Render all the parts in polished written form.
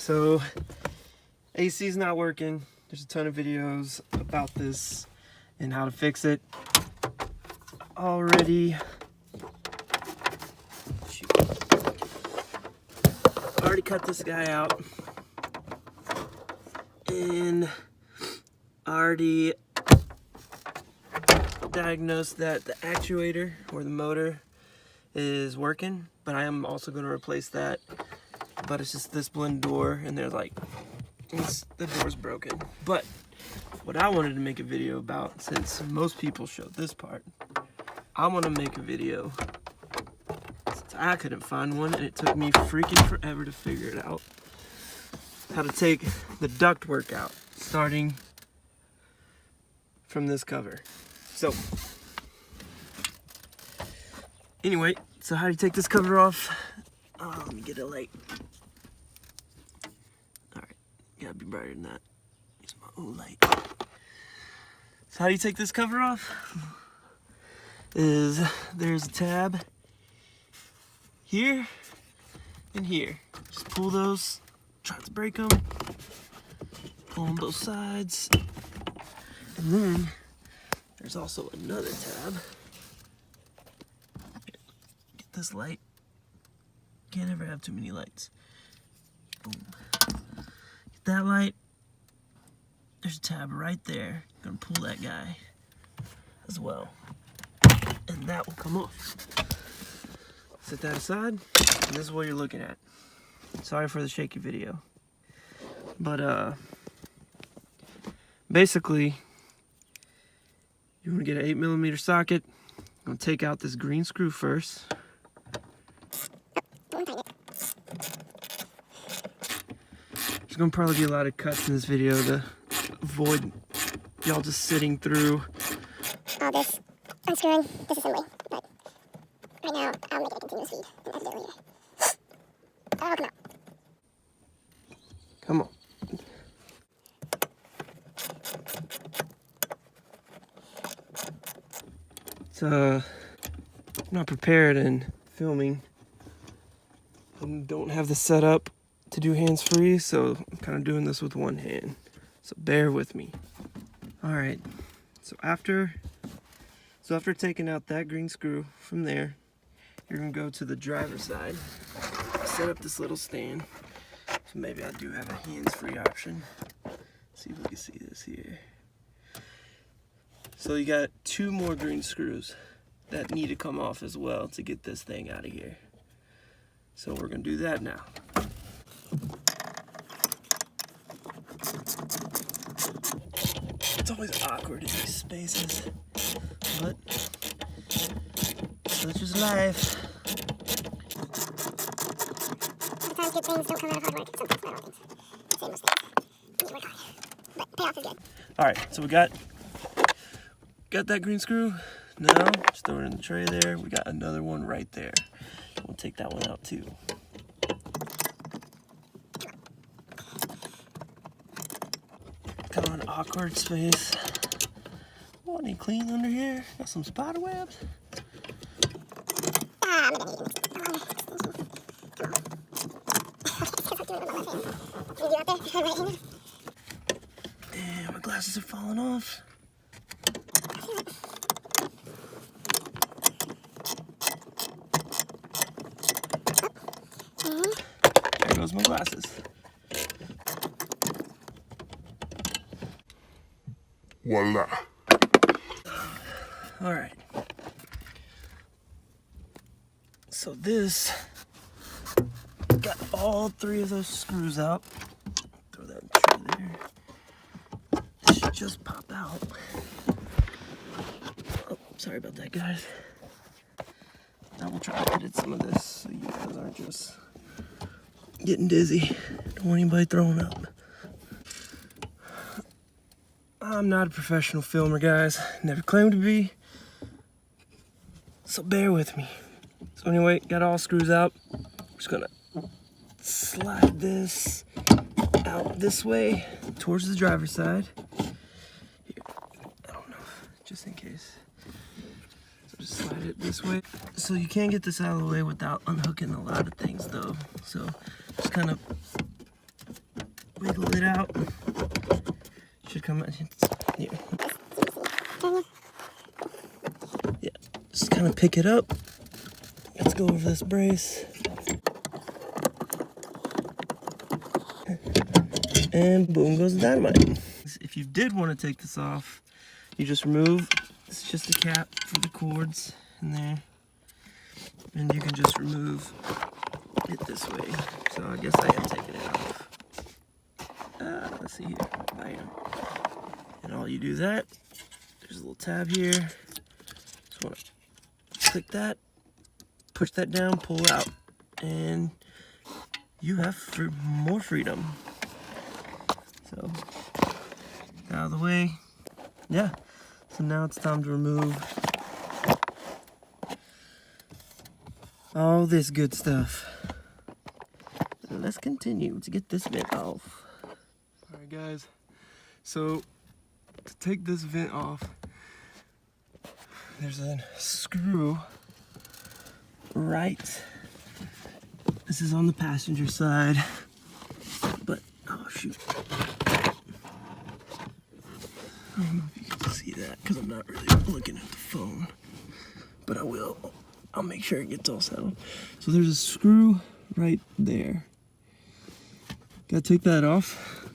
So AC is not working. There's a ton of videos about this and how to fix it already. I already cut this guy out and already diagnosed that the actuator or the motor is working, but I am also going to replace that. But it's just this blend door, and they're like, the door's broken. But what I wanted to make a video about, since most people showed this part, I want to make a video since I couldn't find one, and it took me freaking forever to figure it out, how to take the ductwork out, starting from this cover. So anyway, so how do you take this cover off? Let me get a light. Alright, gotta be brighter than that. Use my own light. So how do you take this cover off? There's a tab here and here. Just pull those, try to break them. Pull on both sides. And then there's also another tab. Get this light. Can't ever have too many lights. Boom. Get that light. There's a tab right there. Gonna pull that guy as well. And that will come off. Set that aside. And this is what you're looking at. Sorry for the shaky video. But basically, you want to get an 8mm socket. I'm going to take out this green screw first. There's going to probably be a lot of cuts in this video to avoid y'all just sitting through all this unscrewing, disassembling. But right now, I'll make it a continuous feed and edit it later. Oh, come on. Come on. So, I'm not prepared in filming. I don't have the setup to do hands-free, so I'm kind of doing this with one hand. So bear with me. Alright, so after taking out that green screw from there, you're going to go to the driver's side. Set up this little stand. So maybe I do have a hands-free option. See if we can see this here. So you got 2 more green screws that need to come off as well to get this thing out of here. So we're going to do that now. It's always awkward in these spaces, but such is life. Sometimes good things don't come out of hard work. Sometimes bad things. Same with things. You work hard. But payoff is good. Alright, so we got that green screw. Now, just throw it in the tray there. We got another one right there. We'll take that one out too. Kind of an awkward space. Oh, any clean under here? Got some spider webs. I'm gonna need it. Come on. Can you do out there? Right-handed? Damn, my glasses are falling off. There goes my glasses. Voila. Alright. So this got all 3 of those screws out. Throw that in the tray there. This should just pop out. Oh, sorry about that, guys. I will try to edit some of this so you guys aren't just getting dizzy. Don't want anybody throwing up. I'm not a professional filmer, guys. Never claimed to be. So bear with me. So anyway, got all screws out. I'm just gonna slide this out this way towards the driver's side. Here, I don't know, just in case. So just slide it this way. So you can't get this out of the way without unhooking a lot of things though. So just kind of wiggle it out. Should come out. Yeah. Yeah. Just kind of pick it up. Let's go over this brace. And boom goes the dynamite. If you did want to take this off, you just remove, it's just a cap for the cords in there. And you can just remove it this way. So I guess I am taking it off. Let's see here, bam. And all you do that, there's a little tab here. Just want to click that, push that down, pull out, and you have more freedom. So, out of the way. Yeah, so now it's time to remove all this good stuff. And let's continue to get this vent off. Alright guys, so to take this vent off, there's a screw right. This is on the passenger side, but oh shoot. I don't know if you can see that because I'm not really looking at the phone, but I will. I'll make sure it gets all settled. So there's a screw right there. Gotta take that off.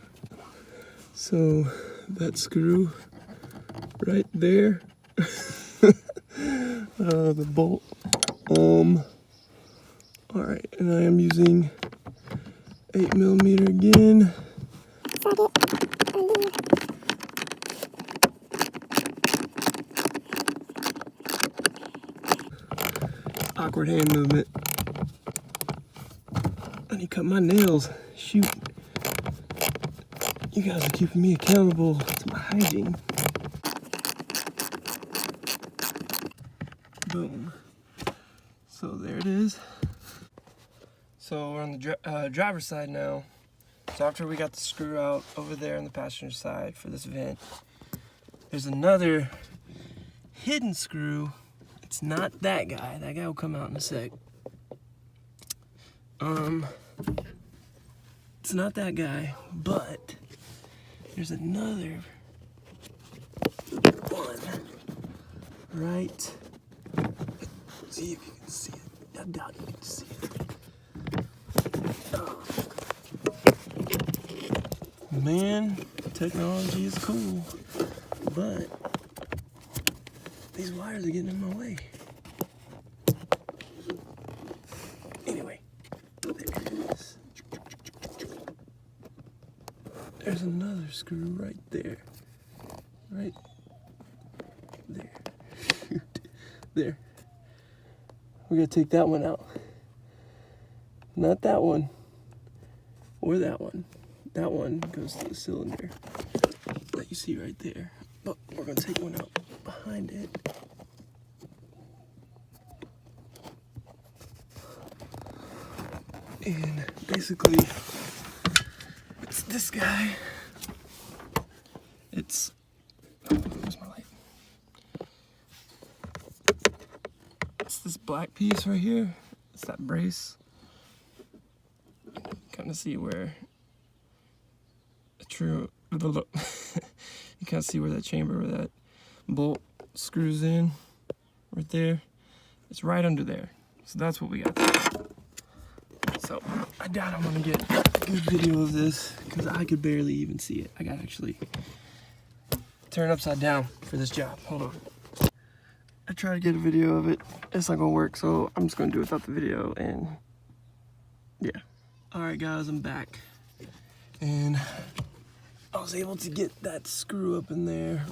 So that screw right there, the bolt. All right, and I am using 8mm again. Awkward hand movement. I need to cut my nails. Shoot. You guys are keeping me accountable to my hygiene. Boom. So there it is. So we're on the driver's side now. So after we got the screw out over there on the passenger side for this vent, there's another hidden screw. It's not that guy. That guy will come out in a sec. It's not that guy, but there's another one right. See if you can see it. I doubt you can see it. Oh. Man, technology is cool, but these wires are getting in my way. Anyway, there it is. There's another screw right there. Right there. There. We're gonna take that one out. Not that one. Or that one. That one goes to the cylinder that you see right there. But we're gonna take one out behind it. And basically, it's this guy. It's, oh, where's my light? It's this black piece right here. It's that brace. Kind of see where you kind of see where that chamber, where that bolt screws in, right there. It's right under there. So that's what we got there. So I doubt I'm gonna get a good video of this because I could barely even see it. I gotta actually turn it upside down for this job. Hold on. I tried to get a video of it. It's not gonna work, so I'm just gonna do it without the video, and yeah. All right, guys, I'm back. And I was able to get that screw up in there.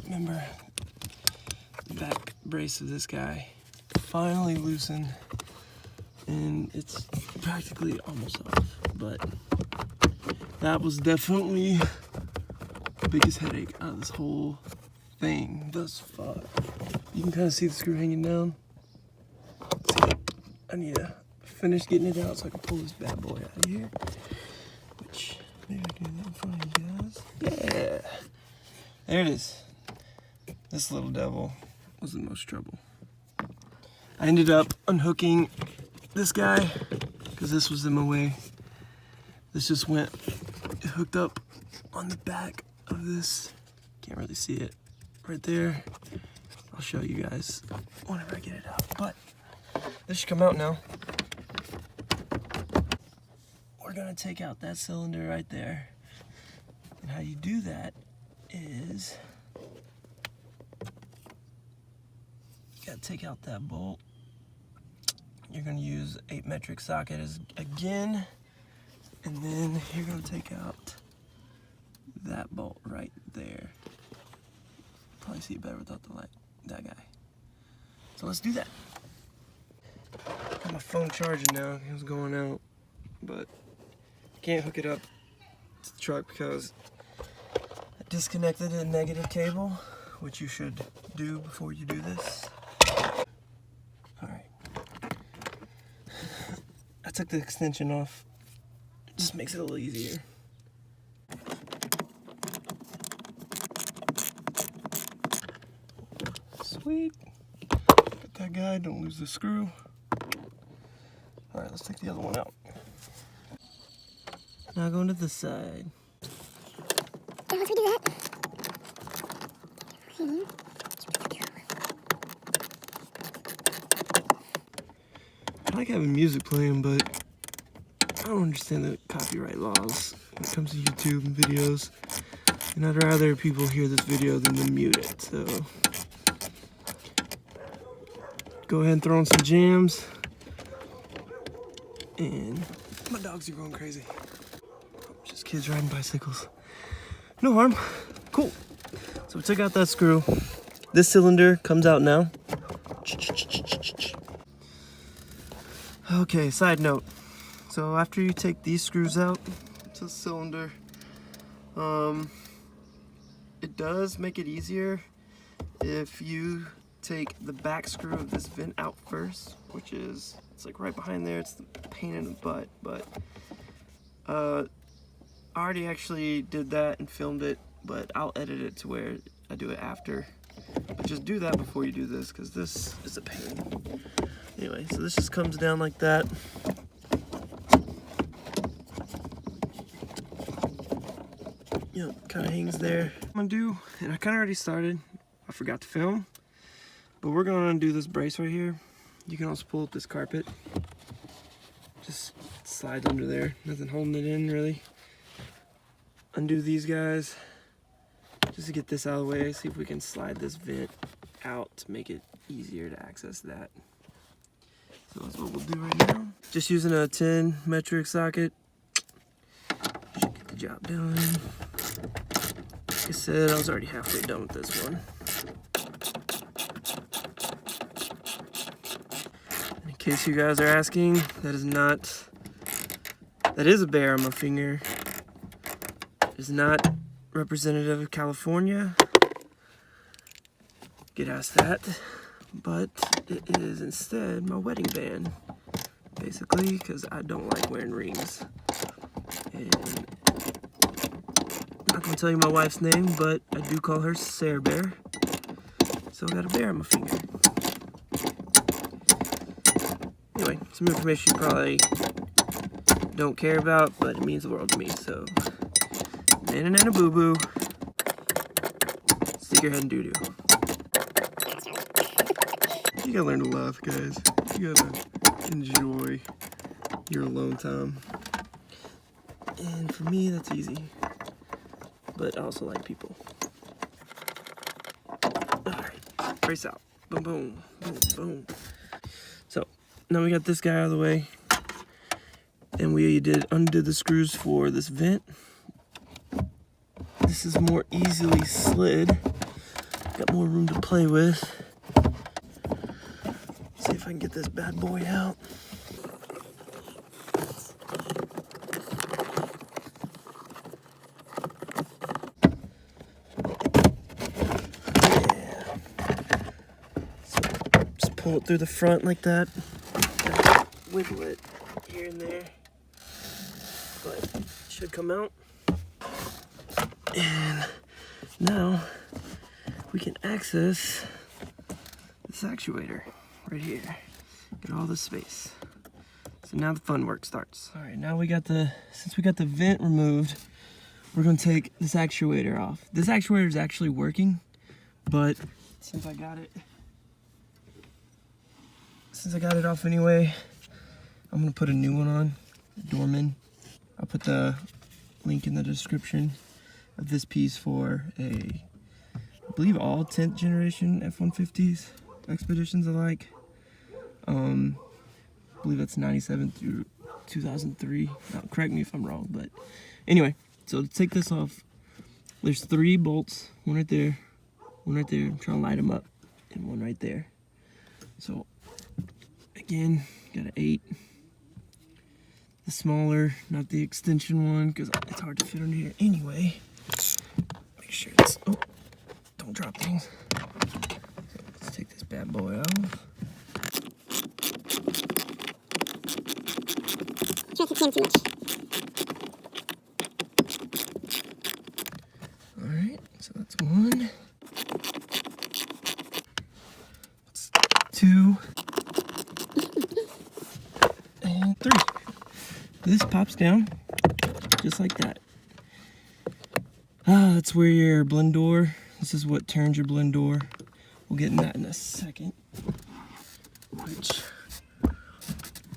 Remember, the back brace of this guy finally loosened, and it's practically almost off. But that was definitely the biggest headache out of this whole thing thus far. You can kind of see the screw hanging down. See, I need to finish getting it out so I can pull this bad boy out of here. Which, maybe I can do that in front of you guys. Yeah! There it is. This little devil was the most trouble. I ended up unhooking this guy because this was in my way. This just went hooked up on the back of this. Can't really see it right there. I'll show you guys whenever I get it out. But this should come out now. We're gonna take out that cylinder right there. And how you do that is you gotta take out that bolt. You're gonna use 8 metric socket again, and then you're gonna take out that bolt right there. Probably see it better without the light. That guy. So let's do that. Got my phone charging now. It was going out, but can't hook it up to the truck because I disconnected the negative cable, which you should do before you do this. Alright. I took the extension off. It just makes it a little easier. Sweet. Got that guy, don't lose the screw. Alright, let's take the other one out. Now going to this side. And once we do that, I like having music playing, but I don't understand the copyright laws when it comes to YouTube and videos. And I'd rather people hear this video than to mute it, so go ahead and throw in some jams. And my dogs are going crazy. Just kids riding bicycles. No harm. Cool. So we took out that screw. This cylinder comes out now. Okay, side note. So after you take these screws out to the cylinder, it does make it easier if you take the back screw of this vent out first, which is, it's like right behind there. It's the pain in the butt, but I already actually did that and filmed it, but I'll edit it to where I do it after. But just do that before you do this, because this is a pain. Anyway, so this just comes down like that. Yep, kind of hangs there. I'm gonna do, and I kind of already started. I forgot to film, but we're gonna undo this brace right here. You can also pull up this carpet. Just slides under there. Nothing holding it in really. Undo these guys just to get this out of the way. See if we can slide this vent out to make it easier to access that. So that's what we'll do right now. Just using a 10 metric socket. Should get the job done. Like I said, I was already halfway done with this one. In case you guys are asking, that is a bear on my finger. It's not representative of California. Get asked that. But it is instead my wedding band, basically, because I don't like wearing rings. And I'm not gonna tell you my wife's name, but I do call her Sarah Bear. So I got a bear on my finger. Anyway, some information you probably don't care about, but it means the world to me. So, nana nana boo boo. Stick your head in doo doo. You gotta learn to laugh, guys. You gotta enjoy your alone time. And for me, that's easy. But I also like people. Alright, brace out. Boom, boom, boom, boom. So, now we got this guy out of the way. And we undid the screws for this vent. This is more easily slid. Got more room to play with. See if I can get this bad boy out. Yeah. So just pull it through the front like that. Wiggle it here and there. But it should come out. And now we can access this actuator right here. Get all this space. So now the fun work starts. All right, now since we got the vent removed, we're gonna take this actuator off. This actuator is actually working, but since I got it off anyway, I'm gonna put a new one on, Dorman. I'll put the link in the description of this piece for I believe all 10th generation F150s expeditions alike. I believe that's 97 through 2003. Now, correct me if I'm wrong, but anyway, so to take this off, there's 3 bolts, one right there, I'm trying to light them up, and one right there. So again, got an 8. The smaller, not the extension one, because it's hard to fit under here anyway. Make sure it's, oh, don't drop things. So let's take this bad boy off. Try to cram too much. Alright, so that's 1. That's 2. And 3. This pops down just like that. That's where your blend door, this is what turns your blend door. We'll get in that in a second, which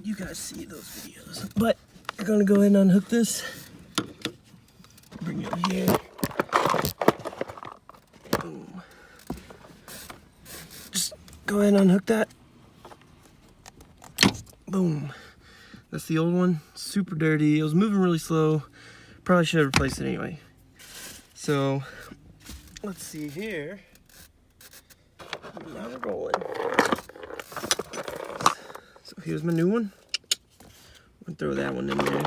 you guys see those videos. But we're gonna go ahead and unhook this. Bring it here. Boom. Just go ahead and unhook that. Boom. That's the old one, super dirty. It was moving really slow. Probably should have replaced it anyway. So, let's see here. Now we're rolling. So here's my new one. I'm gonna throw that one in there.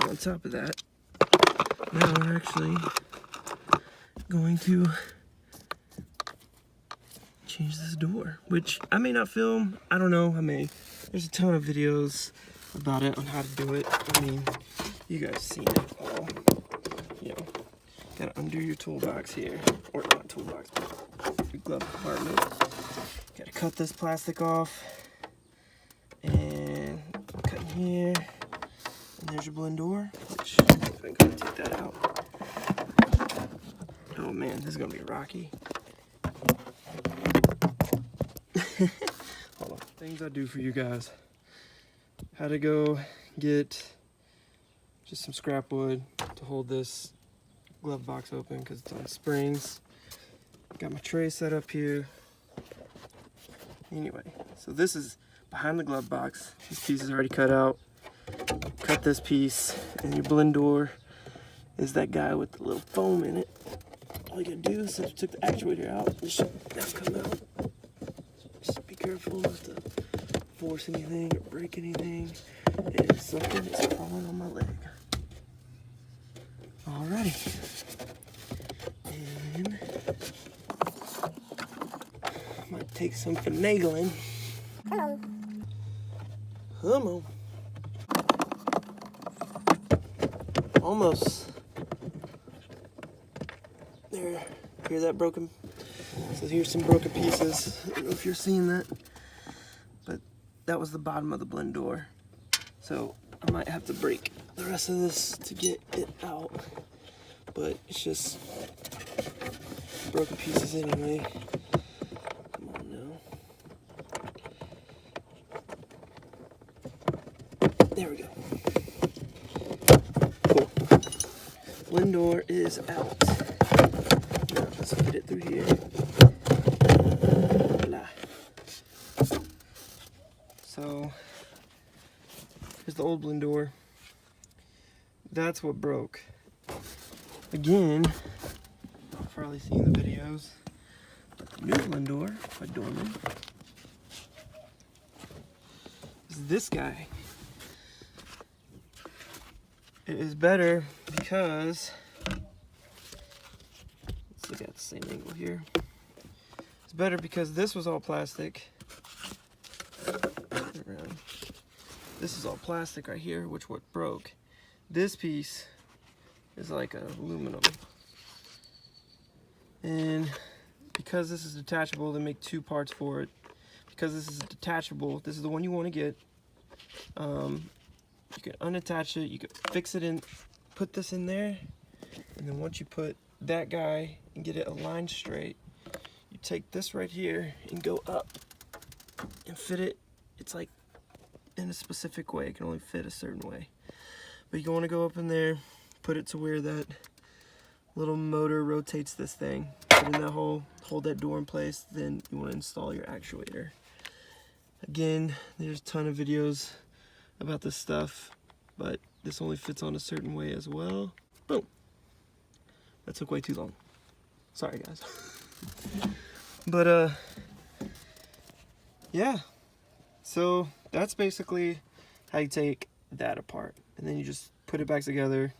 On top of that, now we're actually going to change this door, which I may not film. I don't know. I may. There's a ton of videos about it, on how to do it. I mean, you guys seen it all. You know, gotta undo your toolbox here, or not toolbox, but your glove compartment. Gotta cut this plastic off, and cut in here, and there's your blend door, which I'm gonna take that out. Oh man, this is gonna be rocky. Hold on, things I do for you guys. Had to go get just some scrap wood to hold this glove box open because it's on springs. Got my tray set up here. Anyway, so this is behind the glove box. This piece is already cut out. Cut this piece, and your blend door is that guy with the little foam in it. All you gotta do, since we took the actuator out, it should now come out. Just be careful not to force anything or break anything. And something is crawling on my leg. Alrighty. And might take some finagling. Come on. Come on. Almost. There. Hear that broken? So here's some broken pieces. I don't know if you're seeing that. But that was the bottom of the blend door. So I might have to break the rest of this to get it out. But it's just broken pieces anyway. Come on now. There we go. Cool. Blend door is out. Now let's get it through here. Blah. So here's the old blend door. That's what broke. Again, you've probably seen the videos. But the new blend door by Dorman is this guy. It is better because, let's look at the same angle here. It's better because this was all plastic. This is all plastic right here, which what broke. This piece is like aluminum. And because this is detachable, they make two parts for it. Because this is detachable, this is the one you want to get. You can unattach it, you can fix it in, put this in there, and then once you put that guy and get it aligned straight, you take this right here and go up and fit it. It's like in a specific way, it can only fit a certain way. But you want to go up in there, put it to where that little motor rotates this thing, put in that hole, hold that door in place, then you want to install your actuator. Again, there's a ton of videos about this stuff, but this only fits on a certain way as well. Boom. That took way too long. Sorry guys. But yeah, so that's basically how you take that apart, and then you just put it back together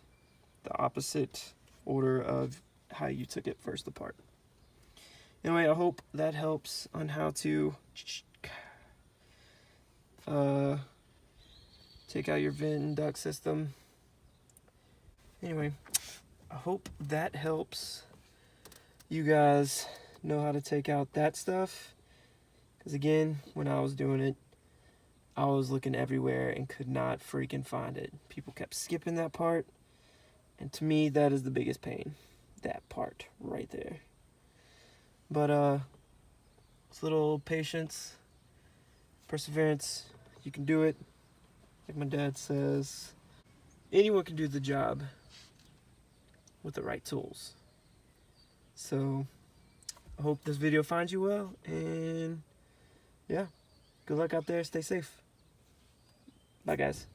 the opposite order of how you took it first apart. Anyway, I hope that helps on how to take out your vent and duct system. Anyway, I hope that helps you guys know how to take out that stuff. Because again, when I was doing it, I was looking everywhere and could not freaking find it. People kept skipping that part. And to me, that is the biggest pain. That part right there. But it's a little patience, perseverance. You can do it. Like my dad says, anyone can do the job with the right tools. So I hope this video finds you well, and yeah, good luck out there. Stay safe. Bye guys.